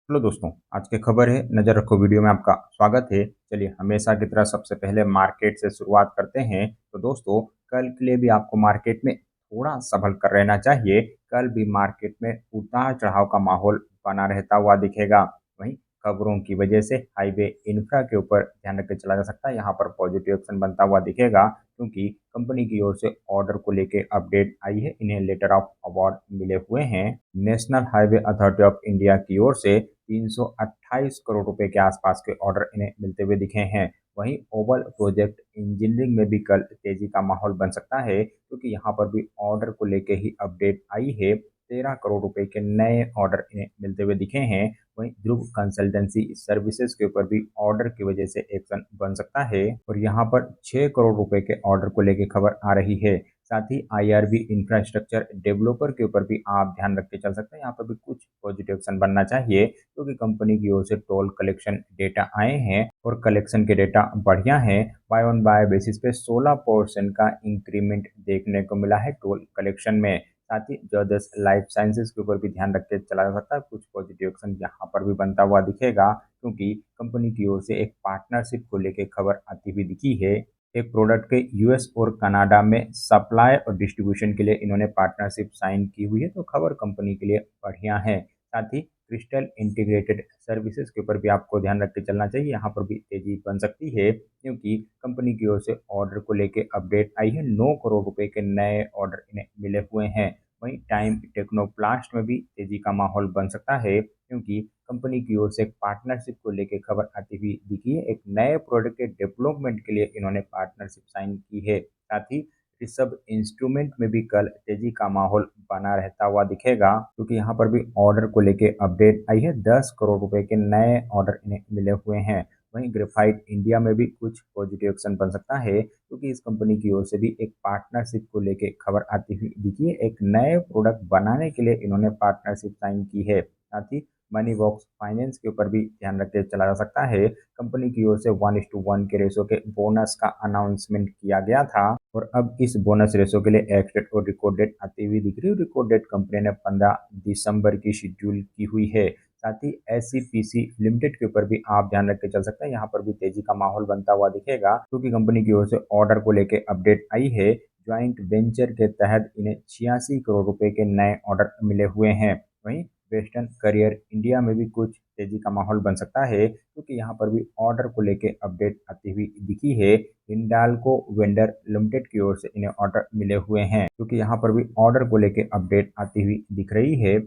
Hello दोस्तों, आज की खबर है नज़र रखो वीडियो में आपका स्वागत है। चलिए हमेशा की तरह सबसे पहले मार्केट से शुरुआत करते हैं। तो दोस्तों, कल के लिए भी आपको मार्केट में थोड़ा संभल कर रहना चाहिए। कल भी मार्केट में उतार-चढ़ाव का माहौल बना रहता हुआ दिखेगा। वहीं खबरों की वजह से हाईवे इंफ्रा के ऊपर ध्यान रख के चला जा सकता है। यहाँ पर पॉजिटिव एक्शन बनता हुआ दिखेगा क्योंकि कंपनी की ओर से ऑर्डर को लेके अपडेट आई है। इन्हें लेटर ऑफ अवार्ड मिले हुए हैं। National highway authority of India की ओर से 328 करोड़ रुपए के आसपास के ऑर्डर इन्हें मिलते हुए दिखे हैं। वहीं ओवल प्रोजेक्ट इंजीनियरिंग में भी कल तेजी का माहौल बन सकता है क्योंकि यहाँ पर भी ऑर्डर को लेके ही अपडेट आई है। 13 करोड़ रुपए के नए ऑर्डर इन्हें मिलते हुए दिखे हैं। वहीं ध्रुव कंसल्टेंसी सर्विसेज के ऊपर भी ऑर्डर की वजह से एक्शन बन सकता है और यहाँ पर 6 करोड़ रुपए के ऑर्डर को लेके खबर आ रही है। साथ ही आईआरबी इंफ्रास्ट्रक्चर डेवलपर के ऊपर भी आप ध्यान रख के चल सकते हैं। यहाँ पर भी कुछ पॉजिटिव एक्शन बनना चाहिए क्योंकि कंपनी की ओर से टोल कलेक्शन डेटा आए हैं और कलेक्शन के डेटा बढ़िया हैं। बाय ऑन बाय बेसिस पे 16% का इंक्रीमेंट देखने को मिला है टोल कलेक्शन में। साथ ही जर्दस लाइफ साइंसेज के ऊपर भी ध्यान रख के चला जा सकता है। कुछ पॉजिटिव एक्शन यहाँ पर भी बनता हुआ दिखेगा क्योंकि कंपनी की ओर से एक पार्टनरशिप को लेकर खबर आती हुई दिखी है। एक प्रोडक्ट के यूएस और कनाडा में सप्लाई और डिस्ट्रीब्यूशन के लिए इन्होंने पार्टनरशिप साइन की हुई है, तो खबर कंपनी के लिए बढ़िया है। साथ ही क्रिस्टल इंटीग्रेटेड सर्विसेज के ऊपर भी आपको ध्यान रख के चलना चाहिए। यहाँ पर भी तेजी बन सकती है क्योंकि कंपनी की ओर से ऑर्डर को लेके अपडेट आई है। 9 करोड़ रुपए के नए ऑर्डर इन्हें मिले हुए हैं। वहीं टाइम टेक्नोप्लास्ट में भी तेजी का माहौल बन सकता है क्योंकि कंपनी की ओर से एक पार्टनरशिप को लेकर खबर आती हुई दिखी है। एक नए प्रोडक्ट के डेवलपमेंट के लिए इन्होंने पार्टनरशिप साइन की है। साथ ही ऋषभ इंस्ट्रूमेंट में भी कल तेजी का माहौल बना रहता हुआ दिखेगा क्योंकि यहाँ पर भी ऑर्डर को लेके अपडेट आई है। 10 करोड़ रुपए के नए ऑर्डर इन्हें मिले हुए हैं। वहीं ग्रेफाइट इंडिया में भी कुछ पॉजिटिव एक्शन बन सकता है क्योंकि इस कंपनी की ओर से भी एक पार्टनरशिप को लेके खबर आती हुई दिखी है। एक नए प्रोडक्ट बनाने के लिए इन्होंने पार्टनरशिप साइन की है। साथ ही मनी बॉक्स फाइनेंस के ऊपर भी ध्यान रख के चला जा सकता है। कंपनी की ओर से 1:1 के रेशो के बोनस का अनाउंसमेंट किया गया था और अब इस बोनस रेशो के लिए एक्स डेट और रिकॉर्ड डेट आती हुई दिख रही है। रिकॉर्ड डेट कंपनी ने 15 दिसंबर की शेड्यूल की हुई है। साथ ही एससीपीसी लिमिटेड के ऊपर भी आप ध्यान रख के चल सकते हैं। यहाँ पर भी तेजी का माहौल बनता हुआ दिखेगा क्योंकि कंपनी की ओर से ऑर्डर को लेके अपडेट आई है। ज्वाइंट वेंचर के तहत इन्हें 86 करोड़ रुपए के नए ऑर्डर मिले हुए हैं। वहीं वेस्टर्न करियर इंडिया में भी कुछ तेजी का माहौल बन सकता है क्योंकि यहाँ पर भी ऑर्डर को लेके अपडेट आती हुई दिखी है। हिंडाल्को वेंडर लिमिटेड की ओर से इन्हें ऑर्डर मिले हुए हैं क्योंकि यहाँ पर भी ऑर्डर को लेके अपडेट आती हुई दिख रही है।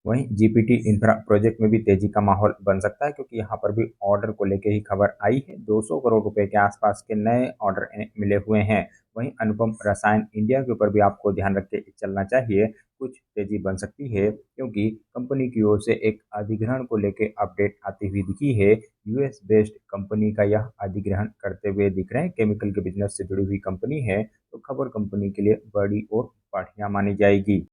वहीं जीपीटी इंफ्रा प्रोजेक्ट में भी तेजी का माहौल बन सकता है क्योंकि यहाँ पर भी ऑर्डर को लेके ही खबर आई है। 200 करोड़ रुपए के आसपास के नए ऑर्डर इन्हें मिले हुए हैं। वहीं अनुपम रसायन इंडिया के ऊपर भी आपको ध्यान रख के चलना चाहिए। कुछ तेजी बन सकती है क्योंकि कंपनी की ओर से एक अधिग्रहण को लेके अपडेट आती हुई दिखी है। यूएस बेस्ड कंपनी का यह अधिग्रहण करते हुए दिख रहे हैं। केमिकल के बिजनेस से जुड़ी हुई कंपनी है, तो खबर कंपनी के लिए बड़ी और बढ़िया मानी जाएगी।